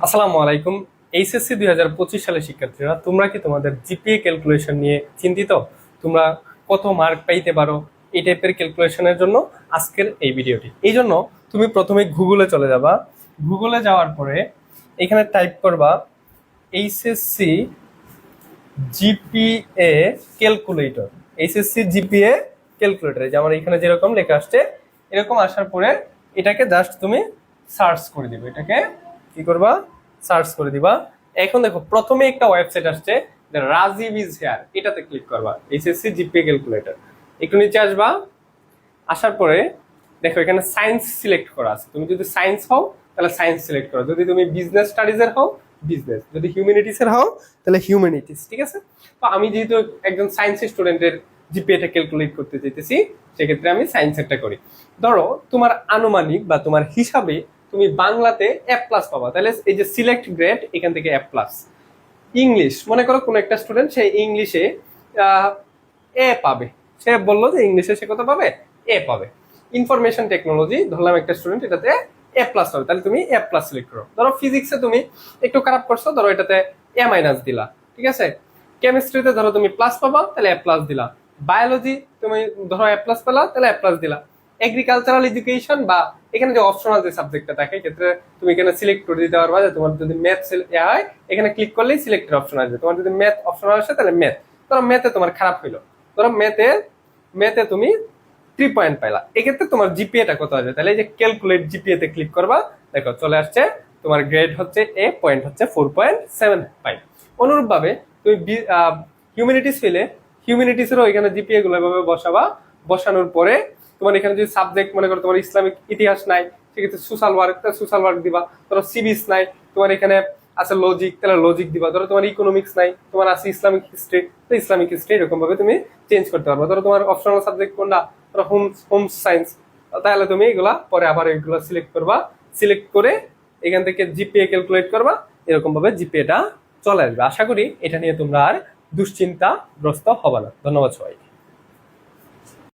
আসসালামু আলাইকুম। এইচএসসি 2025 সালের শিক্ষার্থীরা, তোমরা কি তোমাদের জিপিএ ক্যালকুলেশন নিয়ে চিন্তিত? তোমরা কত মার্ক পাইতে পারো এই টাইপের ক্যালকুলেশনের জন্য আজকের এই ভিডিওটি। এই জন্য তুমি প্রথমে গুগলে চলে যাবা। গুগলে যাওয়ার পরে এখানে টাইপ করবা HSC GPA calculator. HSC GPA calculator, যেমন এখানে যেরকম লেখা আসছে এরকম আসার পরে এটাকে জাস্ট তুমি সার্চ করে দিবে। এটাকে কি করবা? সার্চ করে দিবা। এখন দেখো প্রথমে একটা ওয়েবসাইট আসছে, রাজীব ইজ হেয়ার, এটাতে ক্লিক করবা। এইচএসসি জিপিএ ক্যালকুলেটর, একটু নিচে আসবা। আসার পরে দেখো এখানে সায়েন্স সিলেক্ট করা আছে। তুমি যদি সায়েন্স হও তাহলে সায়েন্স সিলেক্ট করো, যদি তুমি বিজনেস স্টাডিজের হও বিজনেস, যদি হিউম্যানিটিসের হও তাহলে হিউম্যানিটিস। ঠিক আছে? তো আমি যেহেতু একজন সায়েন্স স্টুডেন্টের জিপিএটা ক্যালকুলেট করতে চাইতেছি, সেক্ষেত্রে আমি সায়েন্সেরটা করি। ধরো তোমার আনুমানিক বা তোমার হিসাবে তুমি বাংলাতে এ প্লাস পাবা, তাহলে এই যে সিলেক্ট গ্রেড, এখান থেকে এ প্লাস। ইংলিশ, মনে করো কোন একটা স্টুডেন্ট সে ইংলিশে এ পাবে, সে বললো যে ইংলিশে সে কত পাবে? এ পাবে। ইনফরমেশন টেকনোলজি, ধরলাম একটা স্টুডেন্ট এটাতে এ প্লাস পাবে, তাহলে তুমি এ প্লাস সিলেক্ট করো। ধরো ফিজিক্সে তুমি একটু খারাপ করছো, ধরো এটাতে এ মাইনাস দিলা। ঠিক আছে? কেমিস্ট্রিতে ধরো তুমি প্লাস পাবা, তাহলে এ প্লাস দিলা। বায়োলজি তুমি ধরো এ প্লাস পেলা, তাহলে এ প্লাস দিলা। এগ্রিকালচারাল এডুকেশন বা এখানে যে অপশনাল যে সাবজেক্টটা থাকে, ক্ষেত্রে তুমি এখানে সিলেক্ট করে দিতে পারবা যে তোমার যদি ম্যাথ হয়, এখানে ক্লিক করলেই সিলেক্টের অপশন আসবে। তোমার যদি ম্যাথ অপশনাল আসে তাহলে ম্যাথ। ধরো ম্যাথে তোমার খারাপ হইলো, ধরো ম্যাথে তুমি 3 পয়েন্ট পাইলা, এক্ষেত্রে তোমার জিপিএটা কত আসবে? তাহলে এই যে ক্যালকুলেট জিপিএ তে ক্লিক করবা, দেখো চলে আসছে তোমার গ্রেড হচ্ছে এ, পয়েন্ট হচ্ছে 4.75। অনুরূপ ভাবে তুমি হিউম্যানিটিস ফেলে হিউম্যানিটিসেরও এখানে জিপিএ গুলো এভাবে বসাবা। বসানোর পরে তোমার এখানে যদি সাবজেক্ট মনে করো তোমার ইসলামিক ইতিহাস নাই, সেক্ষেত্রে সোশ্যাল ওয়ার্ক দিবা। ধরো সিভিক্স নাই, তোমার এখানে আছে লজিক, তাহলে লজিক দিবা। ধরো তোমার ইকোনমিক্স নাই, তোমার আছে ইসলামিক হিস্ট্রি, তো ইসলামিক হিস্ট্রি। এরকম ভাবে তুমি চেঞ্জ করতে পারবে। ধরো তোমার অপশনাল সাবজেক্ট কোনটা? ধরো হোম সায়েন্স, তাহলে তুমি এগুলা পরে আবার এগুলা সিলেক্ট করবা। সিলেক্ট করে এখান থেকে জিপিএ ক্যালকুলেট করবা। এরকম ভাবে জিপিএটা চলে আসবে। আশা করি এটা নিয়ে তোমরা আর দুশ্চিন্তাগ্রস্ত হবে না। ধন্যবাদ সবাই।